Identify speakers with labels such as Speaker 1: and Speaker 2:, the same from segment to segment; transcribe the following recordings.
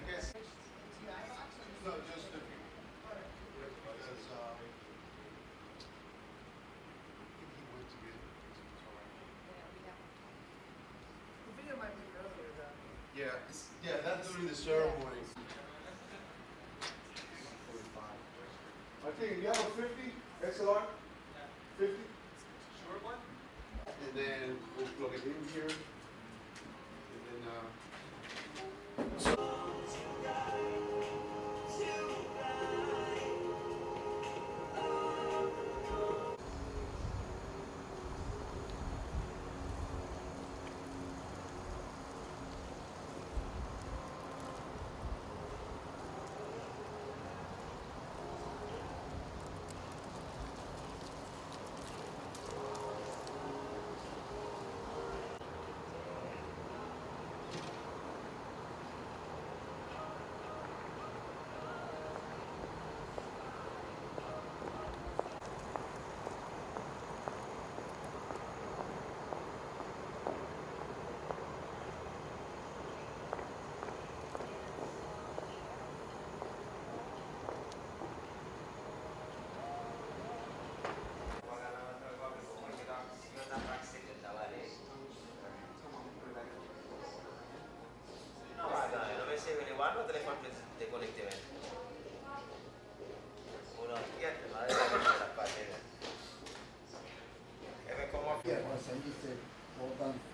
Speaker 1: guess. No, just a few. Because he went to get.
Speaker 2: The video might be earlier though.
Speaker 1: Yeah, that's during the ceremony. I think a yellow 50, XLR, 50. Short one. And then we'll plug it in here. And then,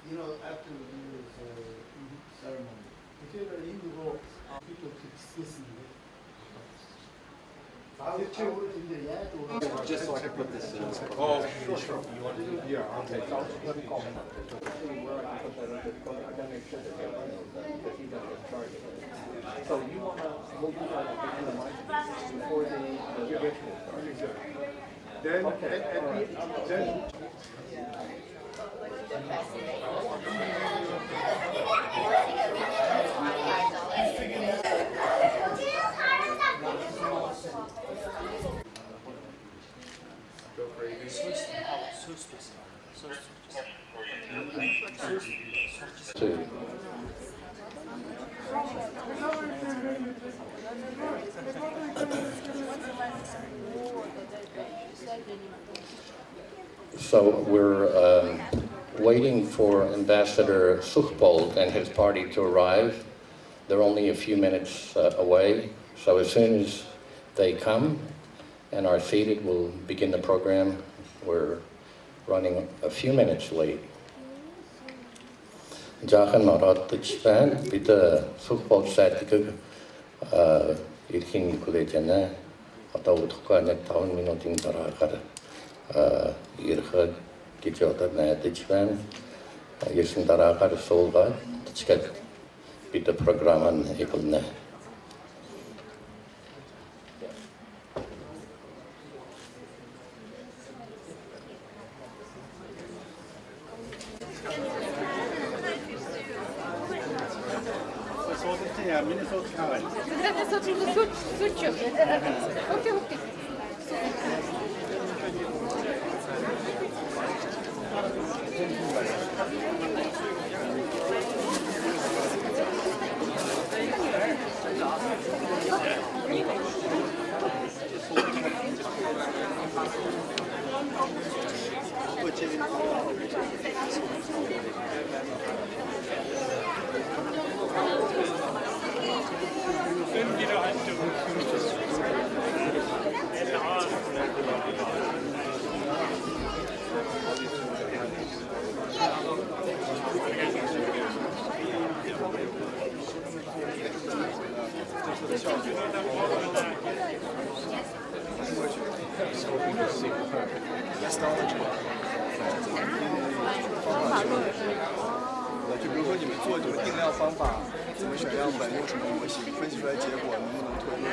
Speaker 3: you know, after the ceremony, if you're in the road, people keep discussing it.
Speaker 4: Just so I can put this in.
Speaker 1: oh, sure.
Speaker 4: You want to do? Yeah, okay. So let me call him up. Where I can put that under, I gotta make sure that because he's gonna get charged. So you wanna, we'll do that in the mic before the ritual starts.
Speaker 1: Then,
Speaker 4: okay.
Speaker 1: Then. Go crazy.
Speaker 5: So we're waiting for Ambassador Sukhpold and his party to arrive. They're only a few minutes away, so as soon as they come and are seated, we'll begin the program. We're running a few minutes late. Жаахан ороод байна. Бид Sukhpold сайдыг ирэхин хүлээж байна. Одоо удахгүй нэг 5 минутын дараагаар ирэхэд гэж одоо найдаж байна. Ирсэн дараагаар суулгаад тэгээд бид програмын эхэлнэ.
Speaker 6: 就比如说你们做这个定量方法，怎么选样本，用什么模型，分析出来结果能不能推论，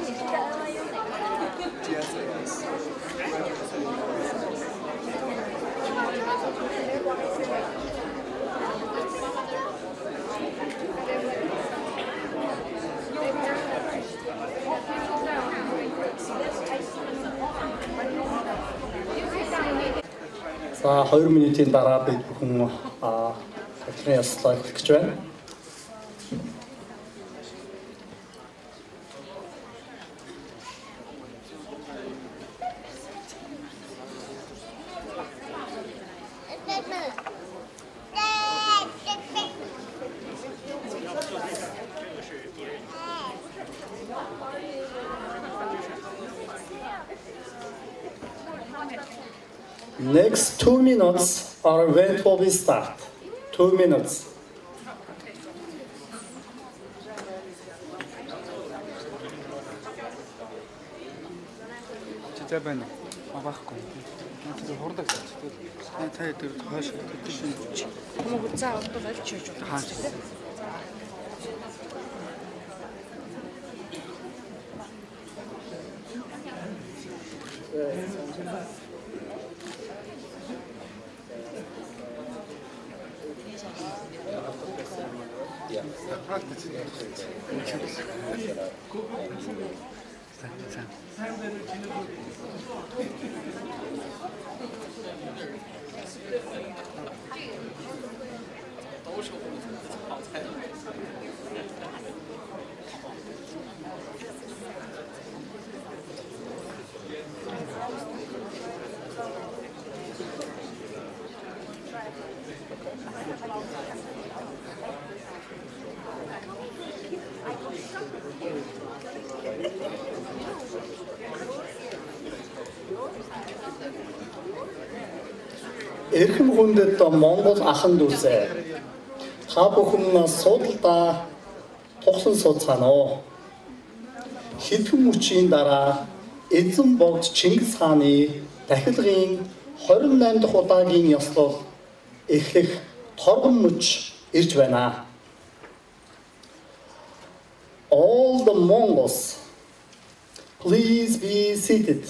Speaker 6: 就这样。GSS。
Speaker 7: За 2 минутын дараа бид бүхэн сахилгын яслаа эхлэх гэж байна. Next 2 minutes are when to be start. 2 minutes. Эрхэм хүндэт Монгол ахын дүүсээ. Та бүхэн суудалдаа тухсан суудцгаана уу? Хэдхэн мөчийн дараа эзэн богд Чингис хааны дахилгын 28 дахь удаагийн ёслол эхлэх торгон мөч ирж байна. All the Mongols, please be seated.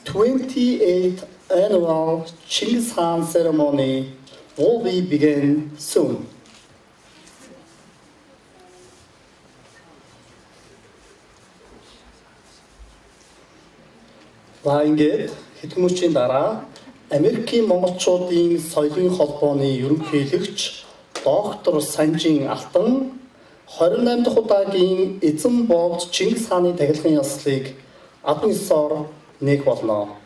Speaker 7: 28th annual Chinggis Khaan ceremony will be begin soon. За ингээд хэдэн мөчийн дараа Америкийн монголчуудын соёлын холбооны ерөнхийлөгч доктор Санжин Алтан 28 дахь удаагийн эзэн богд Чингис хааны тахилгын ёслолыг адан ёсоор нээх болно.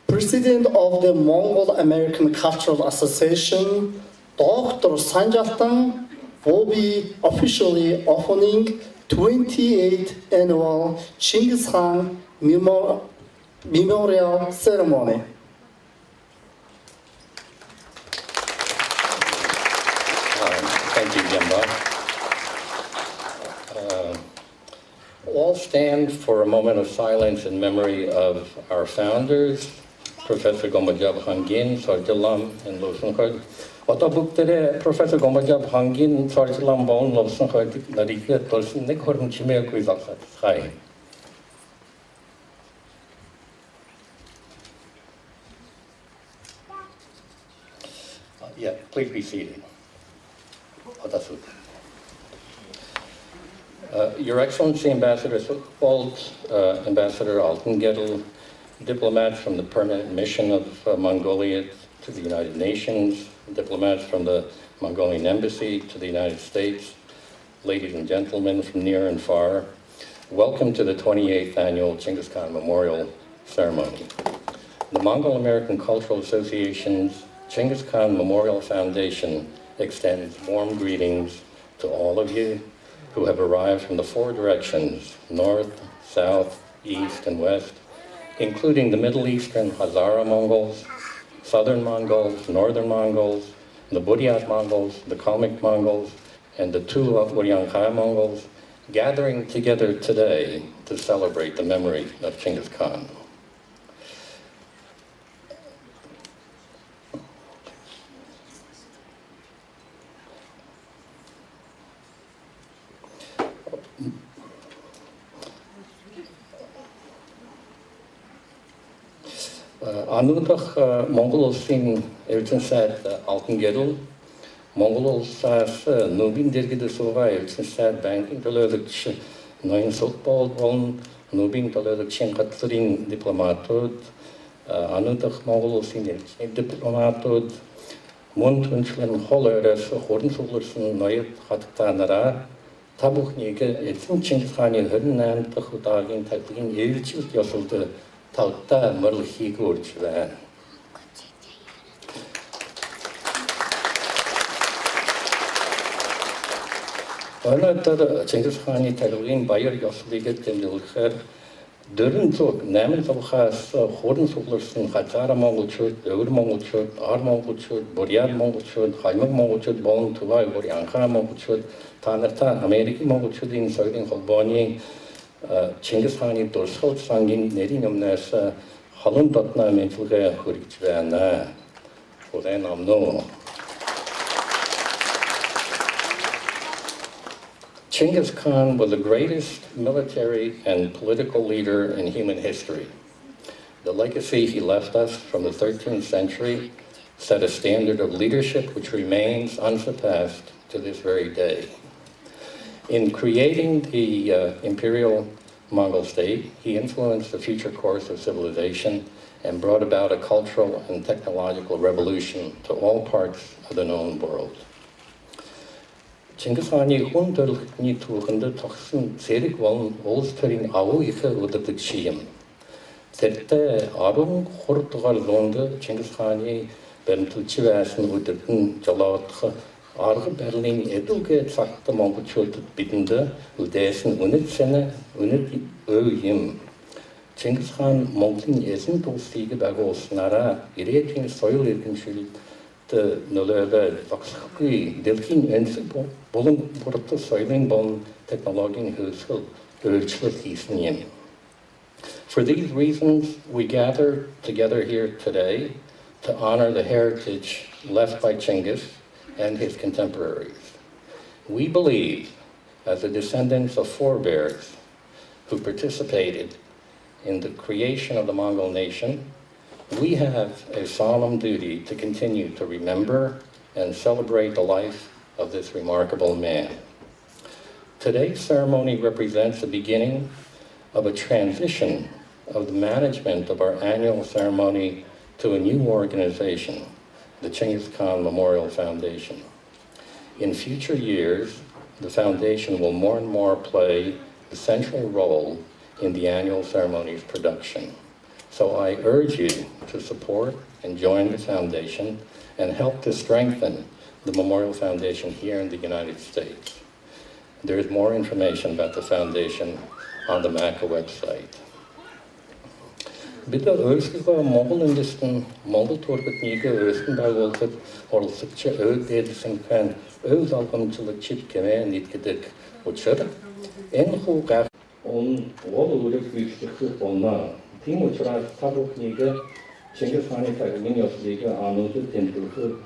Speaker 7: President of the Mongol American Cultural Association, Dr. Sanjaltan, will be officially opening 28th annual Chinggis Khaan memorial ceremony.
Speaker 5: Thank you, Gemba. All stand for a moment of silence in memory of our founders, Professor Gombajab Hangin, Sarjalam, and Losunkhod. Одоо бүгдээрээ Professor Gombajab Hangin, Sarjalam, Bon, Losunkhod, нарийгээ толсон нэг хором чимээгүй залсаад хай. Yeah, please be seated. Your Excellency, Ambassador Sukhbold, Ambassador Altengedel, diplomats from the Permanent Mission of Mongolia to the United Nations, diplomats from the Mongolian Embassy to the United States, ladies and gentlemen from near and far, welcome to the 28th Annual Chinggis Khaan Memorial Ceremony. The Mongol American Cultural Association's Chinggis Khaan Memorial Foundation extends warm greetings to all of you who have arrived from the four directions, north, south, east, and west, including the Middle Eastern Hazara Mongols, Southern Mongols, Northern Mongols, the Buryat Mongols, the Kalmyk Mongols, and the two Uryankha Mongols, gathering together today to celebrate the memory of Chinggis Khan. Ануудах Монгол улсын эрдэнэ сайд Алтенгедл, Монгол улсаас нүүбийн дэргэд суугаа эрдэнэ сайд банкын төлөөлөгч Ноён Суkhbold болон нүүбийн төлөөлөгчийн газрын дипломатууд, ануудах Монгол улсын эрдэнэ дипломатууд, мөн түншлэн хол өрөөс хурдан сугларсан ноёд хатгтаанараа та бүхнийг эзэн Чингис хааны 28 дахь удаагийн тахилгын ээлжид ёслолд тавтаа мөрлөхийг үрж байна. Өнөөдөр Чингис хааны тахилгын баяр ёслолыг тэмдэглэхээр Дөрөн цог 8 цагаас хуран сугларсан хазаара монголчууд, өвөр монголчууд, ар монголчууд, буряд монголчууд, хаймаг монголчууд болон Тугай бүр анхаа монголчууд та нартай Америкийн монголчуудын соёлын холбооны Чингис хааны дурсгал сангийн нэрийн өмнөөс халуун дотноо мэдлэгээ хүргэж байна. Хүрэн амноо. Chinggis Khan was the greatest military and political leader in human history. The legacy he left us from the 13th century set a standard of leadership which remains unsurpassed to this very day. In creating the imperial Mongol state, he influenced the future course of civilization and brought about a cultural and technological revolution to all parts of the known world. Чингис хааны хүн төрөлхтний түүхэнд тогтсон зэрэг болон улс төрийн агуу их удирдах шийм. Тэртээ 13 дугаар зуунд Чингис хааны баримталж байсан удирдан жолоодох арга барилын эдүгэ цагт монголчуудад бидэнд үдээсэн үнэт санаа, үнэт өв юм. Чингис хаан Монголын эзэн тусыг байгуулснараа ирээдүйн соёл иргэншилд нөлөөлөд огсохгүй дэлхийн энэсэг болон бүрдэх соёлын болон технологийн хөгжил өөрчлөлт хийсэн юм. For these reasons, we gather together here today to honor the heritage left by Chinggis and his contemporaries. We believe, as the descendants of forebears who participated in the creation of the Mongol nation, we have a solemn duty to continue to remember and celebrate the life of this remarkable man. Today's ceremony represents the beginning of a transition of the management of our annual ceremony to a new organization, the Chinggis Khan Memorial Foundation. In future years, the foundation will more and more play a central role in the annual ceremony's production. So I urge you to support and join the foundation and help to strengthen the Memorial Foundation here in the United States. There is more information about the foundation on the MACA website. Бид өөрсдөө Монгол үндэстэн Монгол төрөлхтнийг өөрсдөн байгуулахад оролцогч өөдөөсөн хэн өв залгамжлаг чип гэмээр нийтгэдэг учраас энэ хүүгээ он уул үрэх бичлэх болно. Тийм учраас та бүхнийг Чингис хааны цагийн ёслыг ануудад тэмдэглэх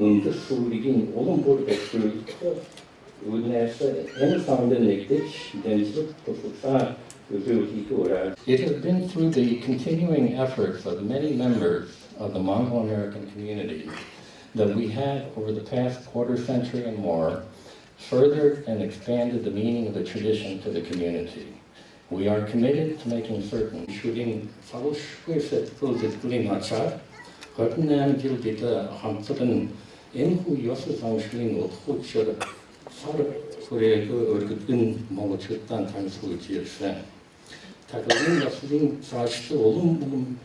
Speaker 5: үндэс сүргийн улам бүр бэлтгэх үнээс энэ сандын нэгдэж дэмжлэг тусгай. It has been through the continuing efforts of many members of the Mongol American community that we have, over the past quarter century and more, furthered and expanded the meaning of the tradition to the community. We are committed to making certain shooting Tagalin Yaslin Sash Olum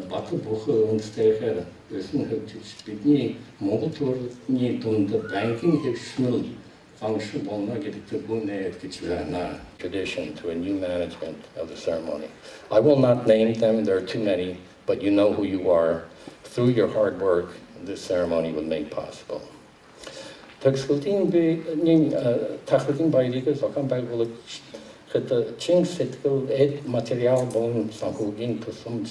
Speaker 5: Batu Boho and Staker, Listen Heritage Bidney, Mongol need on the banking Hipshnul function on negative tradition to a new management of the ceremony. I will not name them, there are too many, but you know who you are. Through your hard work, this ceremony was made possible. Taxiltin Bailikas, or come back will het Ching setkel et materiaal bon sanhugin to some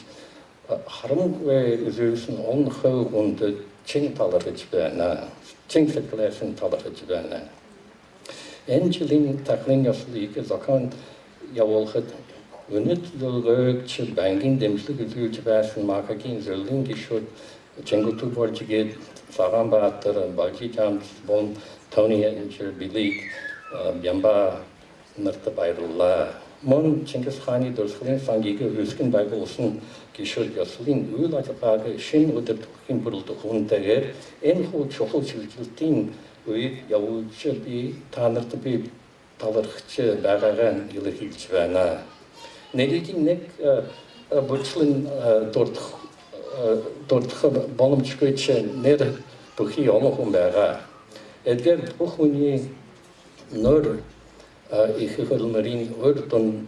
Speaker 5: harum we zusen onge und Ching talerich bena Ching setkelesen talerich bena Angelin taklingas leak is akan jawol het unit the lurch banging dimslig zuurtje basen makagin zerling gishut Chingo to borjigit farambater balji jams bon Tony Ettinger bilik Yamba Nartabairullah. Mon Chinggis Khaan dulsglen sangiga huskin байгуулсан гişүүд ёслын үйл ажиллагааг шинэ өдөртөхийн бүрэлдэхүүн дээр энэ хуу чухал шилжилтийн үед явуулж би та нарт би талархч байгаагаа илэрхийлж байна. Нэгдийн нэг бүчлэн дурдах боломжгүй нэр бүхий олон хүн байгаа. Эдгээр бүх хүний нөр их хөлмөрийн өртөн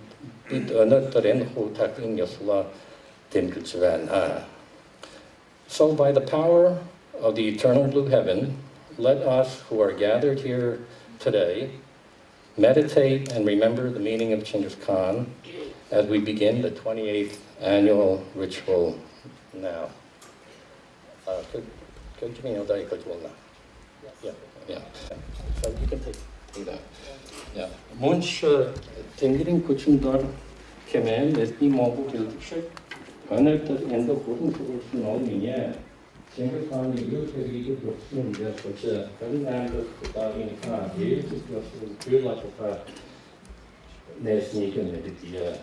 Speaker 5: бид өнөөдөр энэ хуудагын ёслоо тэмдэглэж байна. So by the power of the eternal blue heaven, let us who are gathered here today meditate and remember the meaning of Chinggis Khan as we begin the 28th annual ritual now. Could you know that? Yeah. So you can take that. Yeah. Munch tingling kuchundar kemen lesbi Mongol gilshik. Önökte ende kurun kurulsun olmuyor. Chinggis Khan'ın yürütücü kursun diye sonuçta önlemde tutarın kan değil, tutuyorsunuz kıyla tutar nesneyi gönderdi diye.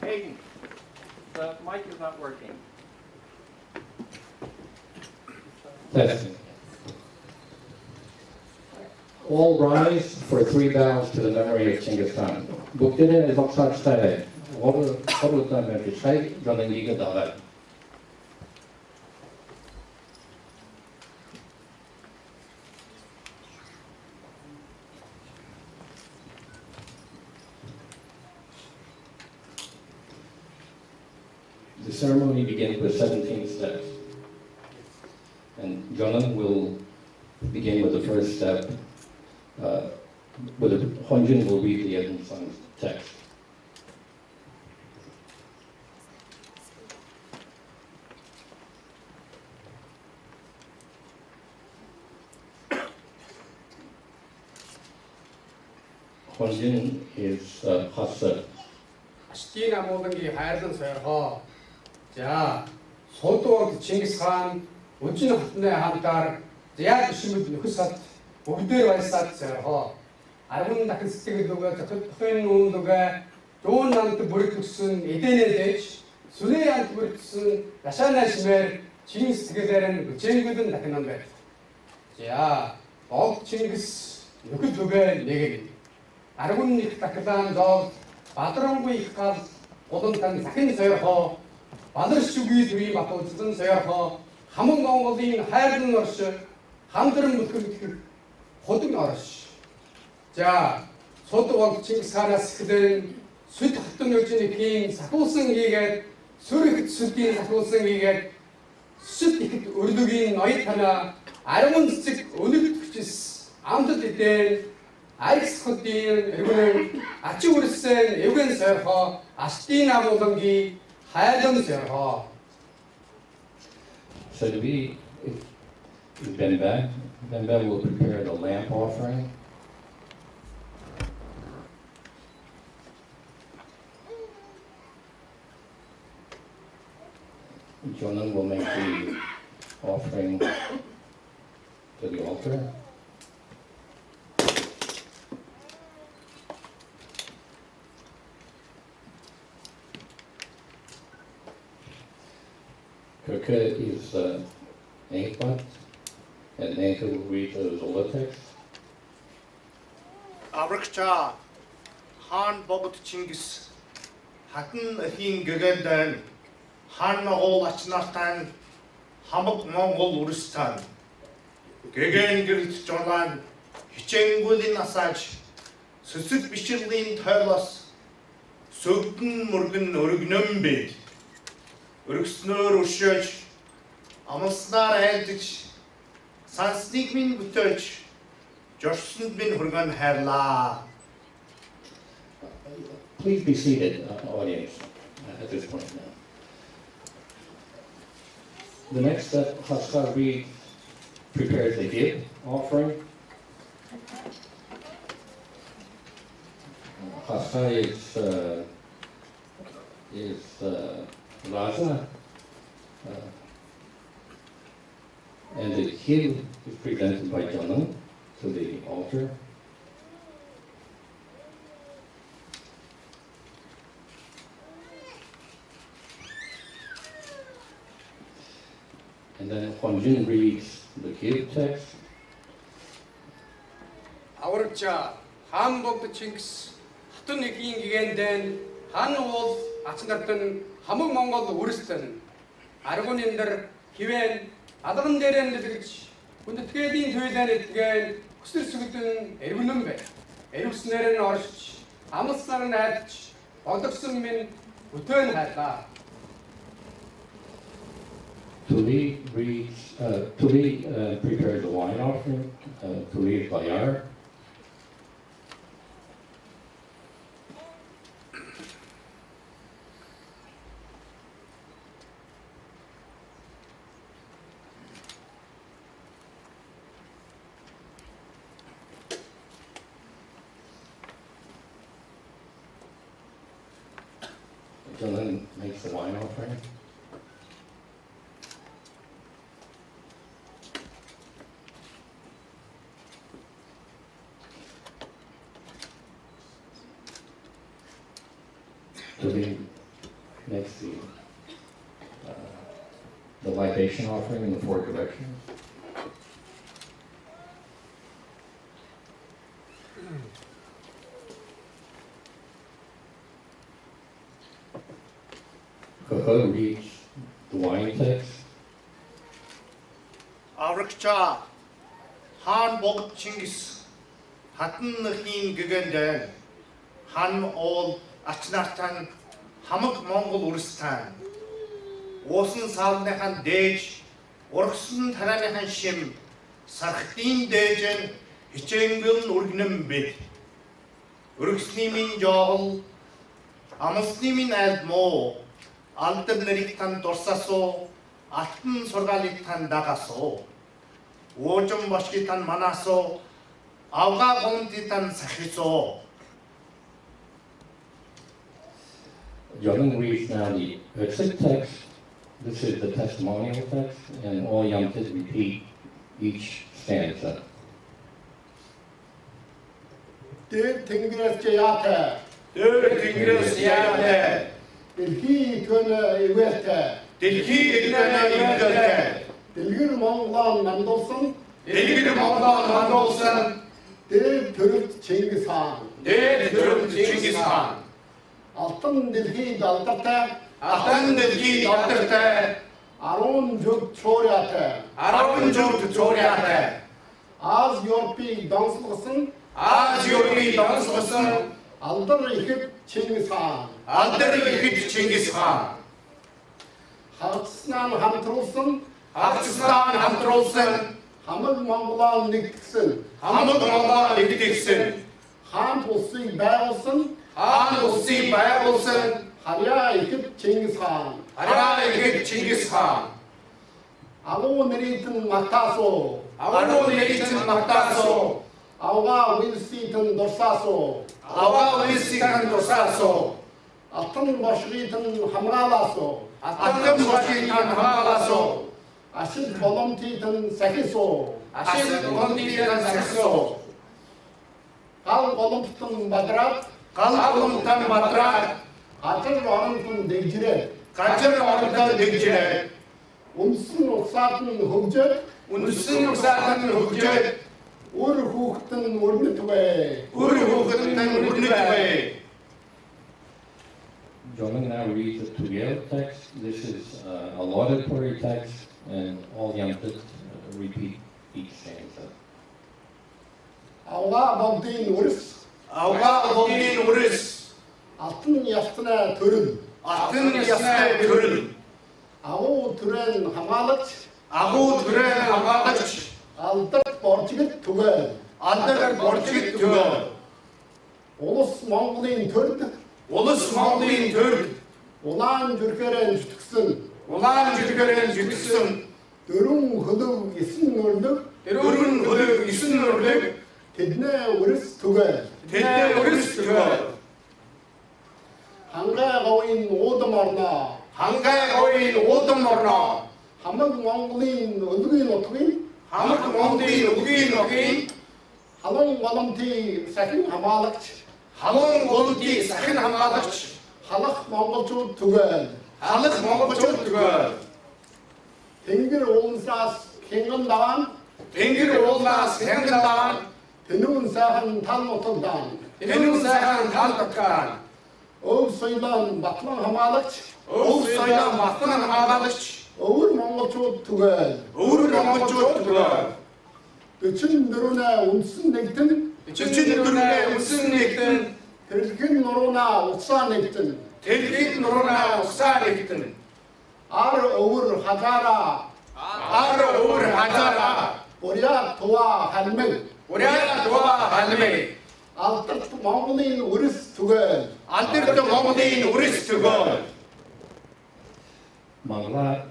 Speaker 5: Hayden, the mic is not working. Testing. All rise for 3 bows to the memory of Chinggis Khan. Bukdene is Oxford Style. All the time that you say, John Liga Dala. The ceremony begins with 17 steps. And Jonan will begin with the first step. Honjin will read the Edmund text. Honjin is Hassa.
Speaker 8: Ашдина муудангийн хайрлан сойрхоо. За, суудуур Чингис хаан өжин хатны хамтаар яг шимэд нөхөс сад бүгдээр баясаад сойрхоо. Аргун дахин сэтгэл үгээ зөвхөн нүүн үгээ дүүн намд бүрдсэн эдэнэ дэж сүний амт бүрдсэн дашаана шимээр Чингис сэтгэлээр нь бүжээгүүд нь дахин нам байв. За, бог Чингис нөхөд үгээ нэгэн. Аргун нэг дахлаан зов Бадрангуй их гал голомтан захин сойрхоо балар шүгий төрийн батуудсан сойрхоо хамаг Монголын хайрлан орш хамдран мөхөмдөх хөдөн орш. За цуд бол Чингис хаанаас эхлэн сүд хатан өжнөхийн сахуулсан хийгээд сүрэгт сүдийн сахуулсан хийгээд сүд ихэд өрлөгийн ноёд танаа аргун цэцэг өнөгт хүчис амдад идэн Арикс хотын эргэн ачи үрсэн эвгэн сойрхоо Ашдина муудангийн хайрлан сойрхоо.
Speaker 5: So to be Benba will prepare the lamp offering. Jonan will make the offering to the altar. Kirke is Ankbat, and Anka will read the Zola text.
Speaker 9: Аврагчаа хаан богд Чингис хатан эхийн гэгэндан хаан Монгол ачнартан хамаг Монгол үрстан гэгэн гэрэлт жолан хичээнгүлийн асааж сүсэг биширлийн тойлос сөгдөн мөргөн өргөнөм бэд өргөснөөр өршөөж амлснаар айлдаж сансныг минь бүтөөж жорсонд минь хүргэн хайрлаа.
Speaker 5: Please be seated, audience, at this point now. The next step, Haskar Reed prepares a gift offering. Haskar is Raza, and the gift is presented by Jonan to the altar. And then Honjin reads the gift text.
Speaker 8: Аврагчаа хаан богд Чингис хатан эхийн гэгэндэн хан уул ачнартан хамаг Монгол үрстэн аргун эндэр хивэн алган дээрэн дэлгэж хүндэтгэлийн туйлаар эдгэн хүсэр сүгдэн эргэнэн бай. Эргснээр нь оршиж амлснаар нь айлж богдсон минь өтөн хайлаа.
Speaker 5: Tuli prepared the wine offering. Tuli Bayar. Dylan makes the wine offering. Tuli makes the libation offering in the four directions. Koho reads the wine text.
Speaker 9: Аврагчаа хаан богд Чингис хатан эхийн гэгэндэн хан уул ачнартан хамаг Монгол үрстан уусан саалныхан дээж, ургасан танааныхан шим, сархтын дээж нь хичээнгэл үргэнэн бит. Өргөсний минь жоогол, амсны минь альмоо, алдар нарыг тань дурсасоо, алтан сургаалыг тань дагаасоо, уужим бошгийг тань манаасоо, авгаа гомдыг тань сахисоо.
Speaker 5: Young reads now the exit text. This is the testimonial text, and all young kids repeat each stanza.
Speaker 3: Döv tingres jayate.
Speaker 9: Döv tingres jayate.
Speaker 3: Dilhi töne ivete.
Speaker 9: Dilhi töne ivete.
Speaker 3: Dilgir Mongol mandolsun.
Speaker 9: Dilgir Mongol mandolsun.
Speaker 3: Döv türüt Chinggis Khaan.
Speaker 9: Döv türüt Chinggis Khaan.
Speaker 3: Altın dilhi daltırte.
Speaker 9: Altın dilhi daltırte.
Speaker 3: Arun jug çoryate.
Speaker 9: Arun jug çoryate.
Speaker 3: Az yorpi danslısın.
Speaker 9: Az yorpi danslısın.
Speaker 3: Aldır ikip Chinggis Khaan.
Speaker 9: Aldır ikip Chinggis Khaan.
Speaker 3: Halkısından hamtırılsın.
Speaker 9: Halkısından hamtırılsın.
Speaker 3: Hamıl Mongolan niktiksin.
Speaker 9: Hamıl Mongolan niktiksin.
Speaker 3: Han olsun bey olsun.
Speaker 9: Han olsun bey olsun.
Speaker 3: Harya ikip Chinggis Khaan.
Speaker 9: Harya ikip Chinggis Khaan.
Speaker 3: Avu neritin maktaso.
Speaker 9: Avu neritin maktaso.
Speaker 3: Avga wilsitin dorsaso.
Speaker 9: Avga wilsitin dorsaso.
Speaker 3: Atın başgıtin hamralaso.
Speaker 9: Atın başgıtin hamralaso.
Speaker 3: Aşık voluntitin sakiso.
Speaker 9: Aşık voluntitin sakiso.
Speaker 3: Kal voluntitin badrat.
Speaker 9: Kal voluntitin badrat.
Speaker 3: Kaçır varıntın degcire.
Speaker 9: Kaçır varıntın degcire.
Speaker 3: Unsın uksatın hüccet.
Speaker 9: Unsın uksatın hüccet.
Speaker 3: Ur hukuktin urnitve.
Speaker 9: Ur hukuktin urnitve.
Speaker 5: Jolin now reads the Tuyel text. This is a laudatory text, and all young kids repeat each stanza.
Speaker 3: Avga bogdin uris.
Speaker 9: Avga bogdin uris.
Speaker 3: Altın yastına törül.
Speaker 9: Altın yastına törül.
Speaker 3: Avu türen hamalıç.
Speaker 9: Avu türen hamalıç.
Speaker 3: Aldık borçgit tügel.
Speaker 9: Aldık borçgit tügel.
Speaker 3: Ulus Mongolin türd.
Speaker 9: Ulus Mongolin türd.
Speaker 3: Ulan jürkeren jütüksün.
Speaker 9: Ulan jürkeren jütüksün.
Speaker 3: Dörün hıdıv isin ördük.
Speaker 9: Dörün hıdıv isin ördük.
Speaker 3: Tedne uris tügel.
Speaker 9: Tedne uris tügel.
Speaker 3: Hangay gavin odum arna.
Speaker 9: Hangay gavin odum arna.
Speaker 3: Hamad Mongolin ödügün otugin.
Speaker 9: Hamad Mongolin ödügün otugin.
Speaker 3: Halon valamti sakin hamalıç.
Speaker 9: Halon valamti sakin hamalıç.
Speaker 3: Halak Mongolçu tügel.
Speaker 9: Halak Mongolçu tügel.
Speaker 3: Tengir olmuşas kengin dağın.
Speaker 9: Tengir olmaz kengin dağın.
Speaker 3: Tenun sahan tal motordan.
Speaker 9: Tenun sahan tal motordan.
Speaker 3: Oğul soylan batlan hamalıç.
Speaker 9: Oğul soylan batlan hamalıç.
Speaker 3: Oğul Mongolçu tügel.
Speaker 9: Oğul Mongolçu tügel.
Speaker 3: Üçün dürüne unsun nektin.
Speaker 9: Üçün dürüne unsun nektin.
Speaker 3: Telkin nuruna uksa nektin.
Speaker 9: Telkin nuruna uksa nektin.
Speaker 3: Ar oğur hazara.
Speaker 9: Ar oğur hazara.
Speaker 3: Oraya tuva halmek.
Speaker 9: Oraya tuva halmek.
Speaker 3: Altırt Mongolin uris tügel.
Speaker 9: Altırt Mongolin uris tügel.
Speaker 5: Mangla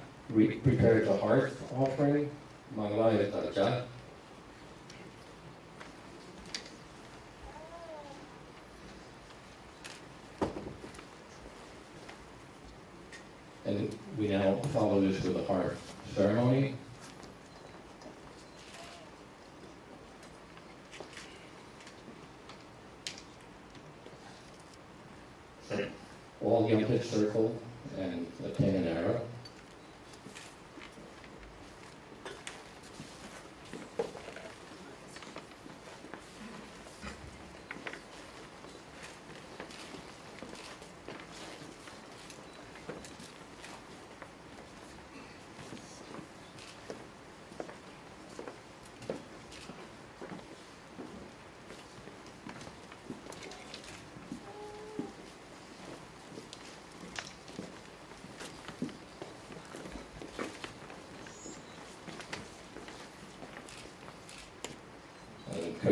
Speaker 5: prepares a hearth offering. Mangla is Daja. And we now follow this with a hearth ceremony. All young kids circle and attain an arrow.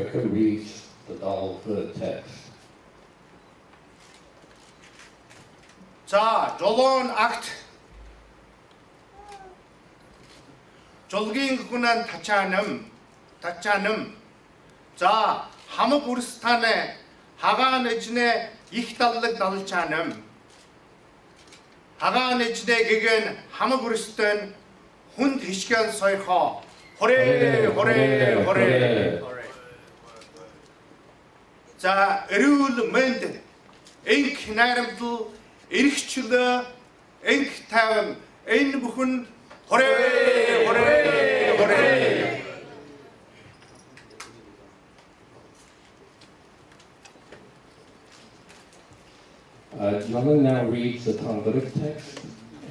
Speaker 5: America reads the Dalva text.
Speaker 9: За, жолоон акт жолгийн хүнэн тачаанам. За, хамаг үрстаны хагаан эжнэ их даллаг далчаанам. Хагаан эжнэ гэгэн хамаг үрстэн хүнд хишгэн сойхоо. Хорэ. За, эрүүл мэнд энх найрамдал эрхчлөө энх тайван энэ бүхэн хорэ.
Speaker 5: Jonathan now reads the Talmudic text,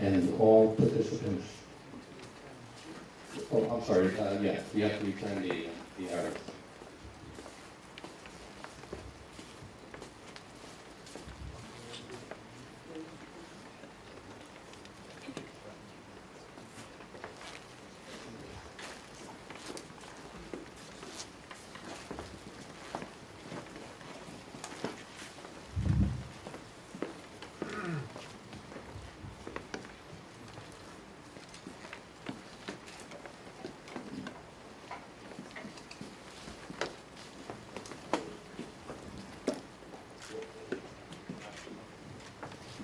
Speaker 5: and all participants. Oh, I'm sorry. Yeah, we have to return the error.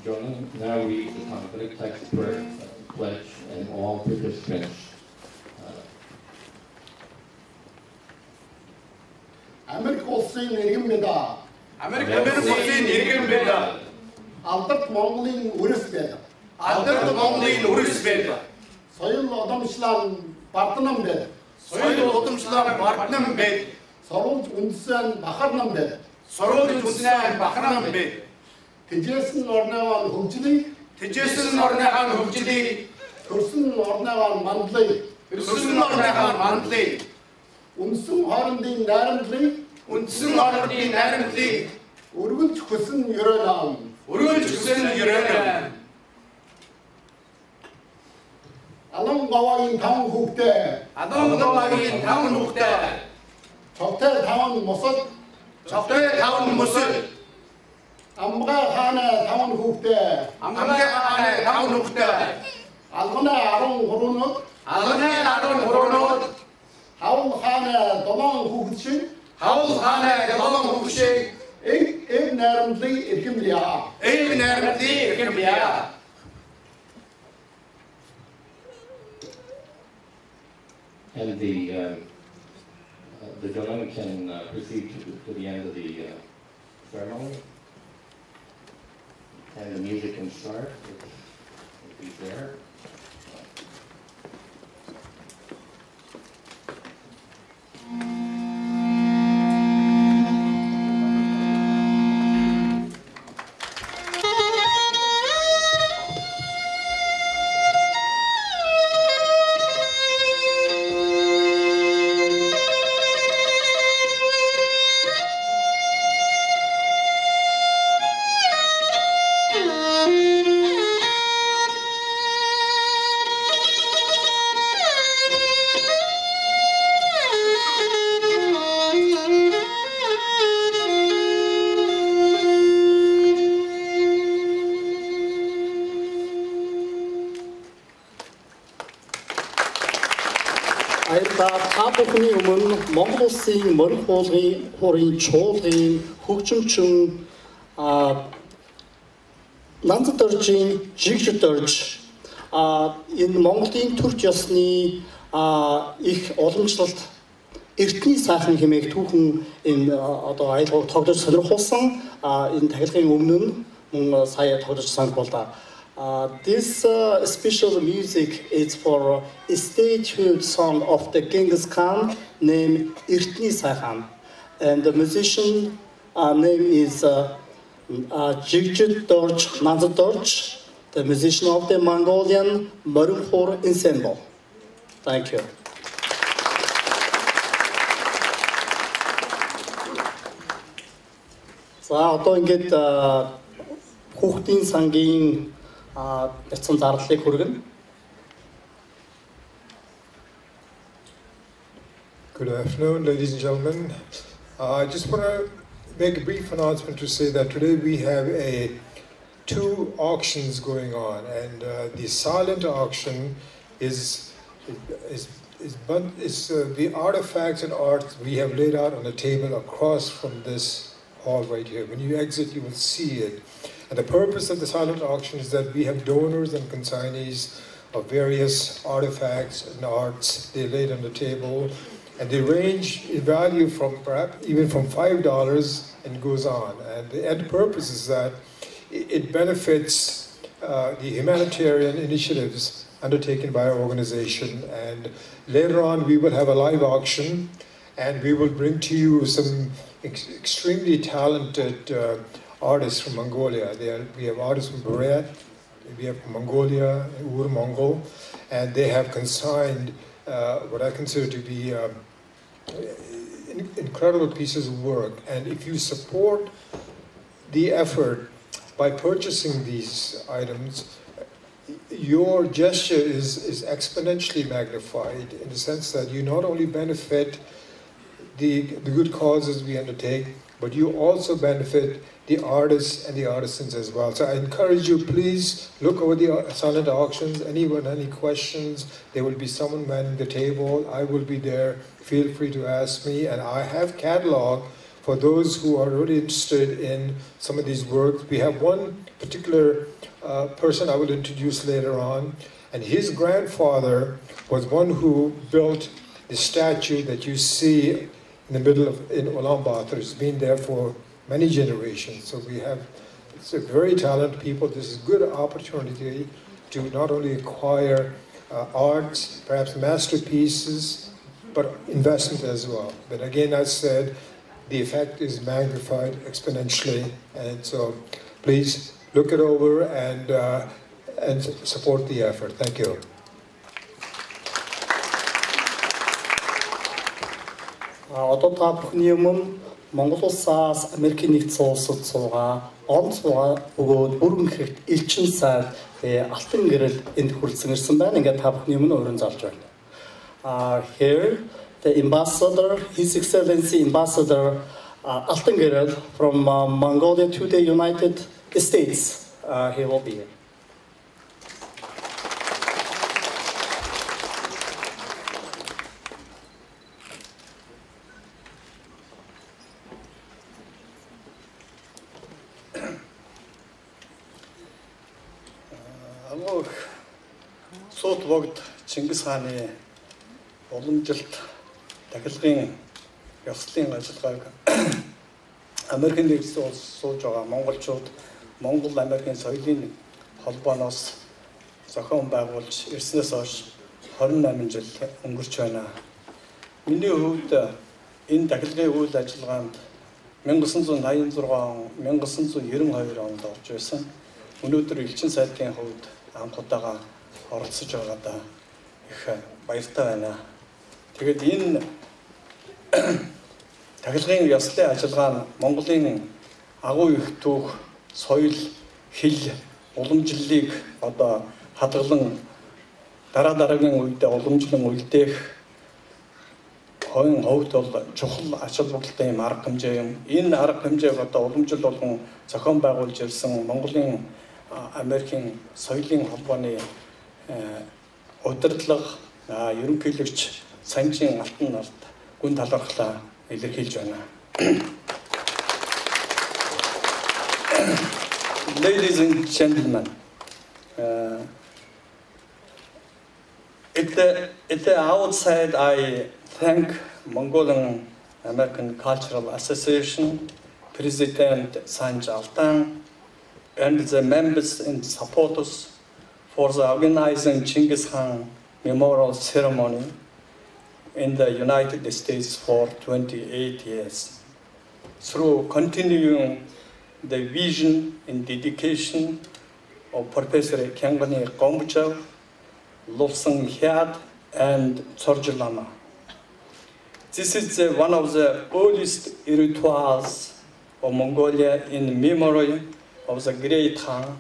Speaker 5: Jonah now reads the Talmudic text pledge, and all participants.
Speaker 3: Америк улсын иргэн мэдээ.
Speaker 9: Америк улсын иргэн мэдээ.
Speaker 3: Алдарт Монголын үрс байдаг. Соёл удамшлаар барднам байдаг. Сурвалж үндсэн бахарнам байдаг. Тэжээсэн орныгоо хөгжлийг төрсөн орныгоо мандлыг үндсэн хоорондын найрамдлыг өргөлж хүсэн ерөөлөө. Алан говагийн 5 хүүхдээ. Цогтой 5 мосод. Амгаа хаана 5 хүүхдээ. Алгана 13 нууд. Хаул хаана 7 хүүхэд шиг. Эв найрамдлыг эрхэмлэе.
Speaker 5: And the gentleman can proceed to the end of the ceremony, and the music can start if he's there.
Speaker 7: Бүхний өмнө Монгол улсын морин хуурын чуулгын хөгжимчин Нанзад оржийн жигжид орж энэ Монголын төрч ёсны их уламжлалт эртний сайхан хэмээх түүхэн энэ одоо аялал тогтож сонирхуулсан энэ тахилгын өмнө нь сая тогтож санагдуулаа. This special music is for a statehood song of the Chinggis Khaan named Ertni Sayhan, and the musician name is Jigjit Dorj Nanzad Dorj, the musician of the Mongolian Marunkhor ensemble. Thank you. За одоо ингээд хүүхдийн сангийн бяцхан зарлалыг хүргэнэ.
Speaker 1: Good afternoon, ladies and gentlemen. I just want to make a brief announcement to say that today we have two auctions going on, and the silent auction is the artifacts and art we have laid out on the table across from this hall right here. When you exit, you will see it. And the purpose of the silent auction is that we have donors and consignees of various artifacts and arts. They laid on the table, and they range in value from perhaps even from $5 and goes on. And the end purpose is that it benefits the humanitarian initiatives undertaken by our organization. And later on, we will have a live auction, and we will bring to you some extremely talented artists from Mongolia. We have artists from Burят, we have from Mongolia, Mongol, and they have consigned what I consider to be incredible pieces of work. And if you support the effort by purchasing these items, your gesture is exponentially magnified in the sense that you not only benefit the good causes we undertake, but you also benefit the artists and the artisans as well. So I encourage you, please look over the silent auctions. Anyone, any questions, there will be someone manning the table. I will be there. Feel free to ask me. And I have catalog for those who are really interested in some of these works. We have one particular person I will introduce later on, and his grandfather was one who built the statue that you see in the middle of in Ulaanbaatar. It's been there for many generations. So it's a very talented people. This is a good opportunity to not only acquire art, perhaps masterpieces, but investment as well. But again, as said, the effect is magnified exponentially, and so please look it over and support the effort. Thank you.
Speaker 7: Одоо та бүхний өмнө Монгол улсаас Америкийн нэгдсэн улсад суугаа, онц бөгөөд бүрэн хэрэгт элчин сайд алтан гэрэл энд хүрэлцэн ирсэн байна. Ингээд та бүхний өмнө уран залж байна. Here the ambassador, His Excellency Ambassador Алтан гэрэл from Mongolia to the United States. He will be here.
Speaker 3: Сууд богд Чингис хааны уламжилт дахилгын ёслолын ажиллагааг Америкийн нэгдсэн улс сууж байгаа монголчууд Монгол Америкийн соёлын холбооноос зохион байгуулж ирснээс хойш 28 жил өнгөрч байна. Миний хувьд энэ дахилгын үйл ажиллагаанд 1986 1992 онд орж байсан. Өнөөдөр элчин сайдын хувьд анх удаага оролцож байгаадаа их баяртай байна. Тэгээд энэ дахилгын ёслолын ажиллагаа нь Монголын агуу их түүх, соёл, хэл, уламжлалыг одоо хадгалан дараагийн үедээ уламжлан үлдээх хойн хөвд бол чухал ач холбогдолтой юм арга хэмжээ юм. Энэ арга хэмжээг одоо уламжлал болгон зохион байгуулж ирсэн Монголын Америкийн соёлын холбооны удирдлага ерөнхийлөгч Санжийн Алтан нарт гүн талархлаа илэрхийлж байна. Ladies and gentlemen, at the outside, I thank Mongolian American Cultural Association, President Sanj Altan, and the members and supporters for the organizing Chinggis Khaan Memorial Ceremony in the United States for 28 years. Through continuing the vision and dedication of Professor Kyangbani Gombuchev, Lobsang Hyat, and Tsorje Lama. This is one of the oldest rituals of Mongolia in memory of the Great Khan,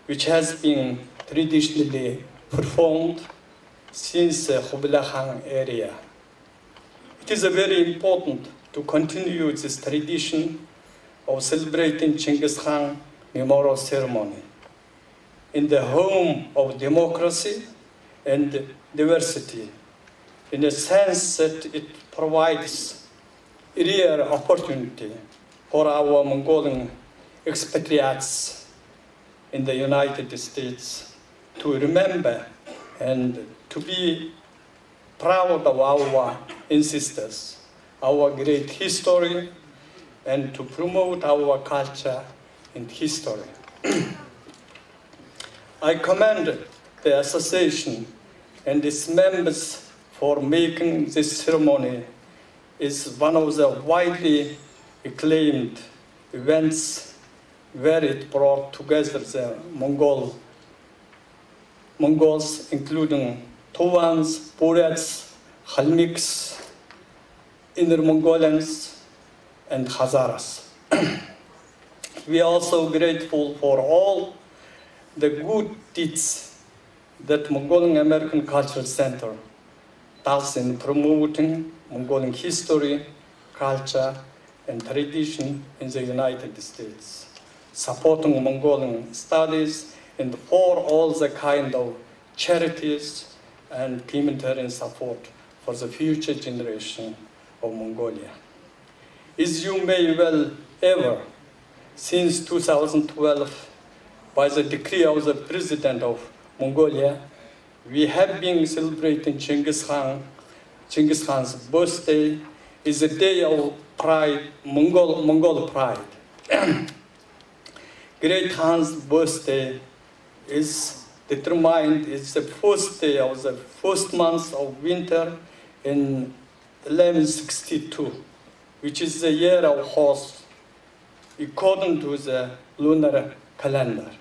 Speaker 3: which has been traditionally performed since the Kublai Khan era. It is very important to continue this tradition of celebrating Chinggis Khan memorial ceremony in the home of democracy and diversity, in a sense that it provides a rare opportunity for our Mongolian expatriates in the United States to remember and to be proud of our ancestors, our great history, and to promote our culture and history. I commend the association and its members for making this ceremony is one of the widely acclaimed events where it brought together the Mongols, including Tuvans, Buryats, Khalmiks, Inner Mongolians, and Hazaras. We are also grateful for all the good deeds that Mongolian American Cultural Center does in promoting Mongolian history, culture, and tradition in the United States, supporting Mongolian studies, and for all the kind of charities and humanitarian support for the future generation of Mongolia. As you may well ever, since 2012, by the decree of the President of Mongolia, we have been celebrating Chinggis Khan's birthday is a day of pride, Mongol pride. Great Khan's birthday is determined, it's the first day of the first month of winter in 1162, which is the year of horse, according to the lunar calendar.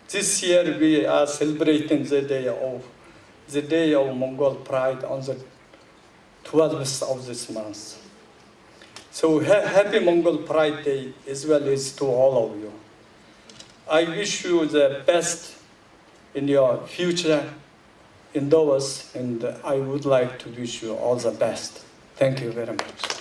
Speaker 3: This year we are celebrating the day of Mongol pride on the 12th of this month. So happy Mongol Pride Day as well as to all of you. I wish you the best in your future endeavors, and I would like to wish you all the best. Thank you very much.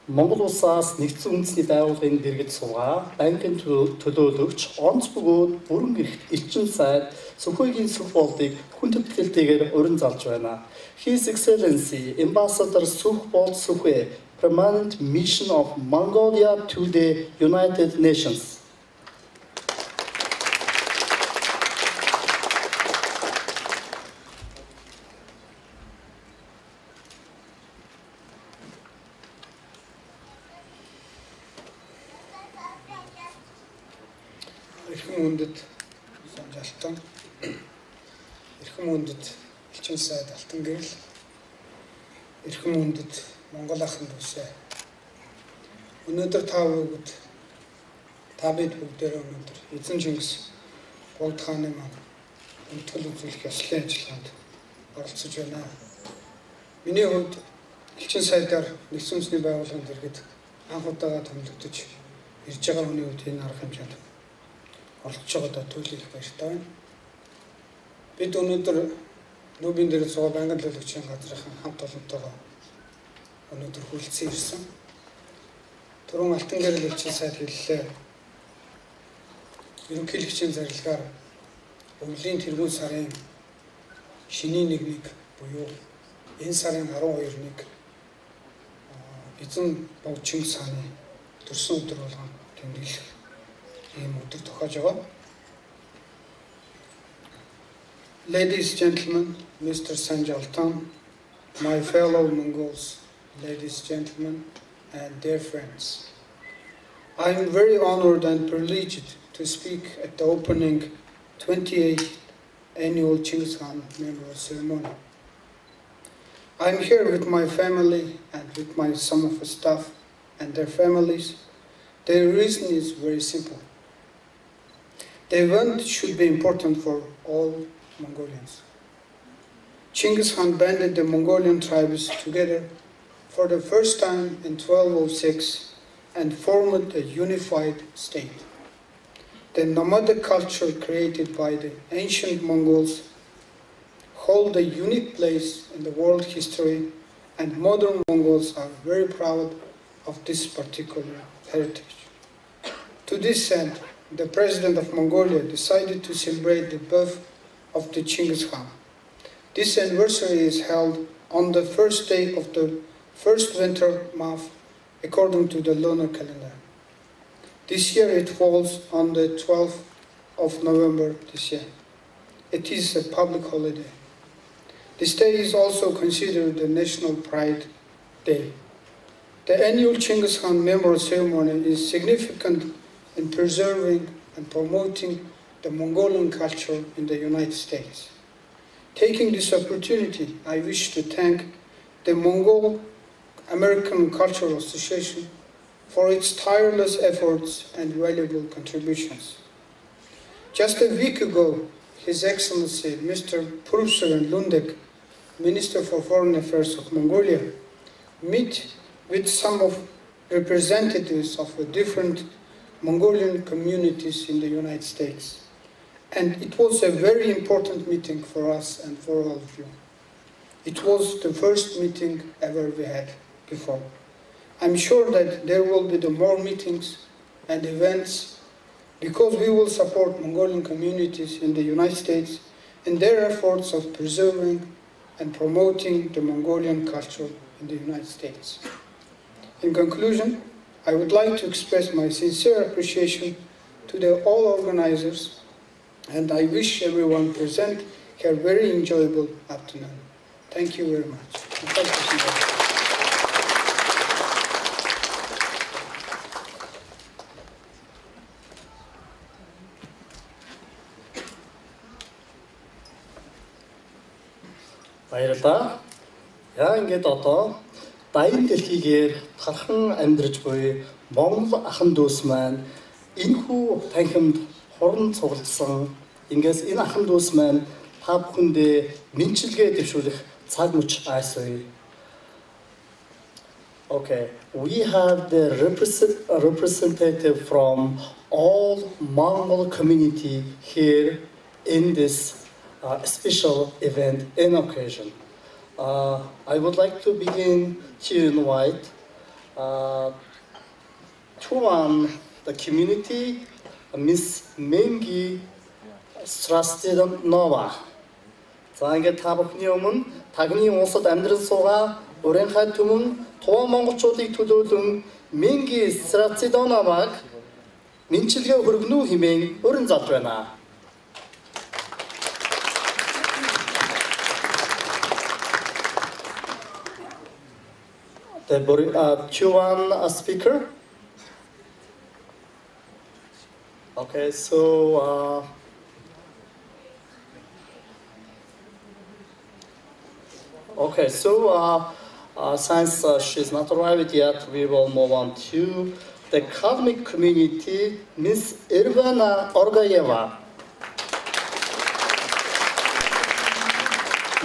Speaker 7: Монгол улсаас нэгдсэн үндэсний байгууллагын дэргэд суугаа банкын төлөөлөгч онц бөгөөд бүрэн эрхт элчин сайд Сүхбаатарын сүх болдыг хүн тэтгэлтэйгээр урин залж байна. His Excellency Ambassador Sukhbol Sukhe, Permanent Mission of Mongolia to the United Nations.
Speaker 2: Хүндэд санжаалтан эрхэм хүндэд элчин сайд алтан гэрэл эрхэм хүндэд Монгол ахын дүүсээ өнөөдөр та бүгд та бид бүгдээрээ өнөөдөр эзэн Чингис хааны маань өнтгөл үзүүлэх ёслолын ажиллагаанд оролцож байна. Миний хувьд элчин сайдаар нэгдсэн үндэсний байгууллагын дэргэд анх удаага томилогдож ирж байгаа хүний хувьд энэ арга хэмжээнд олж байгаадаа төлөөлөх баяртай байна. Бид өнөөдөр нүүбийн дээр суугаа банкны төлөөлөгчийн газрын хамт олонтойгоо өнөөдөр хүлцэн ирсэн. Түрүүн алтан гэрэл элчин сайд хэллээ. Ерөнхийлөгчийн зарилгаар өвлийн тэргүүн сарын шинийн 1-ний буюу энэ сарын 12-ыг эзэн бог Чингис хааны төрсөн өдөр болгон тэмдэглэх Ladies, gentlemen, Mr. Sanjaltan, my fellow Mongols, ladies, gentlemen, and dear friends, I am very honored and privileged to speak at the opening 28th annual Chinggis Khan memorial ceremony. I am here with my family and with some of the staff and their families. The reason is very simple. The event should be important for all Mongolians. Chinggis Khan banded the Mongolian tribes together for the first time in 1206 and formed a unified state. the nomadic culture created by the ancient Mongols hold a unique place in the world history, and modern Mongols are very proud of this particular heritage. To this end, the President of Mongolia decided to celebrate the birth of the Chinggis Khaan. This anniversary is held on the first day of the first winter month according to the lunar calendar. This year it falls on the 12th of November this year. It is a public holiday. This day is also considered the National Pride Day. The annual Chinggis Khaan memorial ceremony is significant in preserving and promoting the Mongolian culture in the United States. Taking this opportunity, I wish to thank the Mongol American Cultural Association for its tireless efforts and valuable contributions. Just a week ago, His Excellency Mr. Pursuran Lundek, Minister for Foreign Affairs of Mongolia, met with some of representatives of the different Mongolian communities in the United States. And it was a very important meeting for us and for all of you. It was the first meeting ever we had before. I'm sure that there will be more meetings and events because we will support Mongolian communities in the United States in their efforts of preserving and promoting the Mongolian culture in the United States. In conclusion, I would like to express my sincere appreciation to all organizers, and I wish everyone present a very enjoyable afternoon. Thank you very much.
Speaker 7: Баярлалаа. Яа ингээд одоо Баян дэлхийгээр хархан амьдарч буй Монгол ахын дүүс маань энэхүү танхимд хорон цугласан. Ингээс энэ ахын дүүс маань та бүхэндээ мэдчилгээ дэвшүүлэх цаг мөч айсвэ. Okay, we have the representative from all Mongol community here in this special event and occasion. I would like to begin to invite the community, Miss Mengi Strastidanova. За ингээд та бүхний өмнө тагны улсад амьдран суугаа өрийнхай түмэн Туван монголчуудыг төлөөлөн Менги Strastidanovаг мэдчилгээ хүргэнүү хэмээн өрн залж байна. The Tuvan speaker. Okay, so since she's not arrived yet, we will move on to the Kalmyk community, Miss Irvana Orgayeva.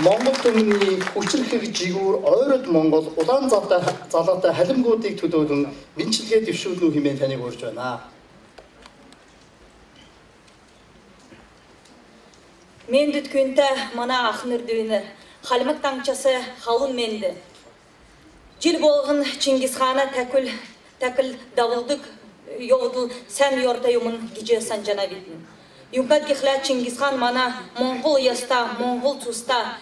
Speaker 7: Монгол түмний хүчрэх жигүүр ойрод Монгол улаан залаатай халимгуудыг төлөөлөн мэдчилгээ дэвшүүлнүү хэмээн таныг урьж байна.
Speaker 10: Мен дүткүнтэ мана ахныр дүйнэ халимык таңчасы халын менді. Жил болгын Chinggis Khaana такыл давылдык йоғдыл сән йорта юмын гиже санжана битін. Юмкат кихла Chinggis Khaan мана Монгол яста, Монгол туста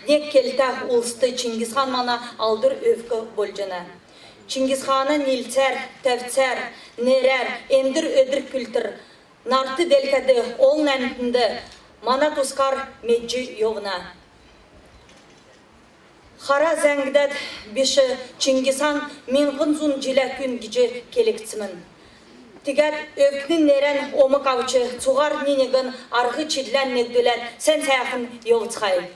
Speaker 10: нек келта улсты Chinggis Khaan мана алдыр өвкі болжана. Chinggis Khaana нилцер, тәвцер, нерер, эндір өдір күлтір, нарты делкады ол нәмтінді мана тускар меджи йоғна. Хара зәңгдәд беші Chinggis Khaan минғын зун жиләкүн гиже келектімін. Тигәр өвкнін нерен омық авчы, цуғар нинегін арғы чидлән негділән сән саяқын йоғыцқай.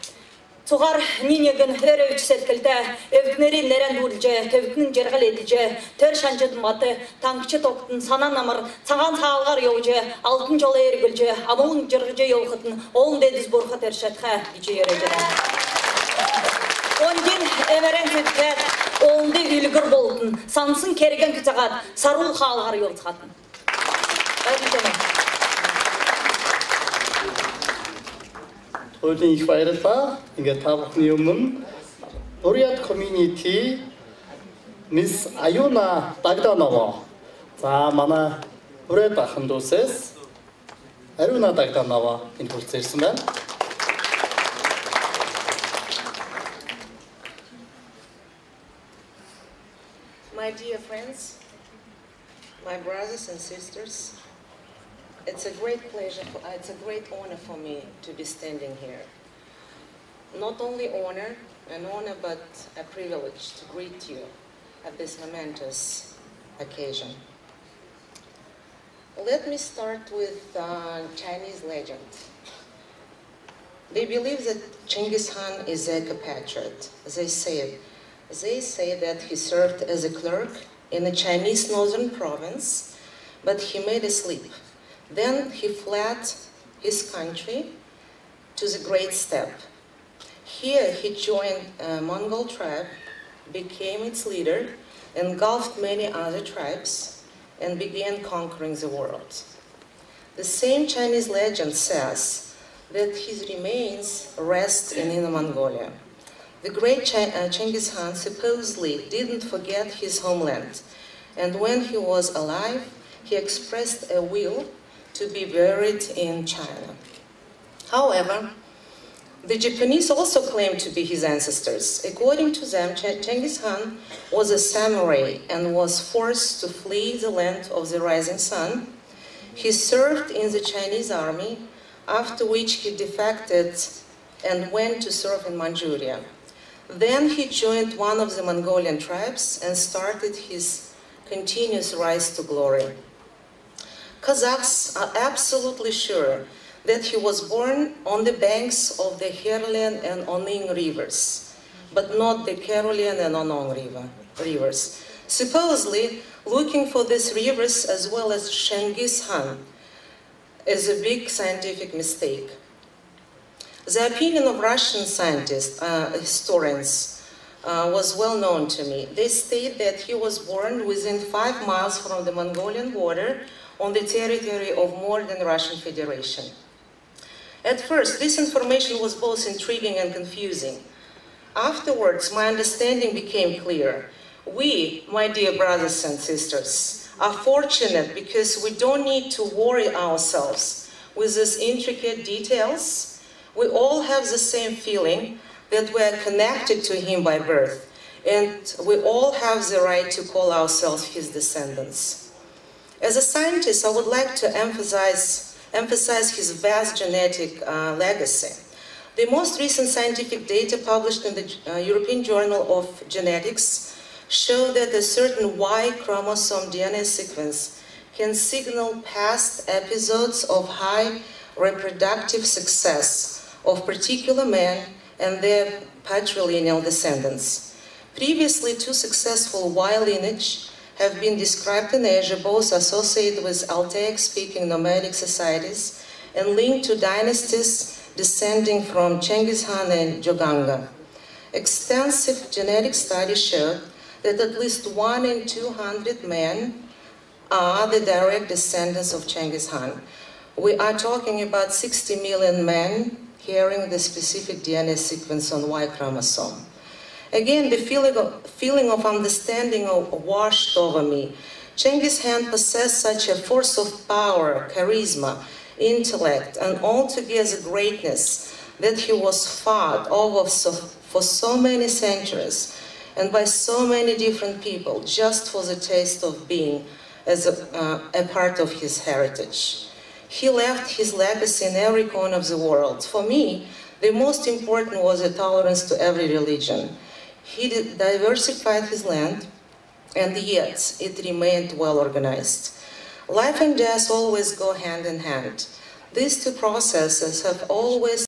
Speaker 10: Цуғар нинегін өр өвчі сәткілді, өвкнері нерен бұрылжы, төвкнің жергіл едіжі, төр шанжыдың маты, таңқычы тоқтың санан намыр, саған сағалғар йоғыжы, алтын жолы ергілжі, амылың жырғыжы йоғытын, оң дедіз бұрғы тәршатқа ежі ережеді. Онден әмәрен сөткәт, оңды үлгір болдың, сансын керген күтіғат, сарул қалғар йоғытқатын.
Speaker 7: Туйлын их баярлалаа. Ингээд та бүхний өмнө Бурят community Miss Аюна Дагданова. За манай Бурят ахын дүүсээс Аюна Дагданова энэ хүртэл ирсэн байна.
Speaker 11: My dear friends, my brothers and sisters, it's a great pleasure, it's a great honor for me to be standing here. Not only an honor, but a privilege to greet you at this momentous occasion. Let me start with Chinese legend. They believe that Chinggis Khan is a compatriot. They say that he served as a clerk in a Chinese northern province, but he made a slip. Then he fled his country to the Great Steppe. Here he joined a Mongol tribe, became its leader, engulfed many other tribes, and began conquering the world. The same Chinese legend says that his remains rest in Inner Mongolia. The great Chinggis Khan supposedly didn't forget his homeland, and when he was alive, he expressed a will to be buried in China. However, the Japanese also claimed to be his ancestors. According to them, Chinggis Khan was a samurai and was forced to flee the land of the rising sun. He served in the Chinese army, after which he defected and went to serve in Manchuria. Then he joined one of the Mongolian tribes and started his continuous rise to glory. Kazakhs are absolutely sure that he was born on the banks of the Herlian and Oning rivers, but not the Carolean and Onong rivers. Supposedly, looking for these rivers as well as Chinggis Khan is a big scientific mistake. The opinion of Russian scientists, historians, was well known to me. They state that he was born within 5 miles from the Mongolian border on the territory of modern Russian Federation. At first, this information was both intriguing and confusing. Afterwards, my understanding became clear. We, my dear brothers and sisters, are fortunate because we don't need to worry ourselves with these intricate details. We all have the same feeling that we are connected to him by birth, and we all have the right to call ourselves his descendants. As a scientist, I would like to emphasize his vast genetic legacy. The most recent scientific data published in the European Journal of Genetics show that a certain Y chromosome DNA sequence can signal past episodes of high reproductive success of particular men and their patrilineal descendants. Previously, 2 successful Y lineages have been described in Asia, both associated with Altaic-speaking nomadic societies and linked to dynasties descending from Chinggis Khan and Joganga. Extensive genetic studies showed that at least 1 in 200 men are the direct descendants of Chinggis Khan. We are talking about 60 million men carrying the specific DNA sequence on Y chromosome. Again, the feeling of understanding washed over me. Chinggis Khan possessed such a force of power, charisma, intellect, and altogether greatness that he was fought over for so many centuries and by so many different people just for the taste of being as a part of his heritage. He left his legacy in every corner of the world. For me, the most important was a tolerance to every religion. He diversified his land, and yet it remained well organized. Life and death always go hand in hand. These 2 processes have always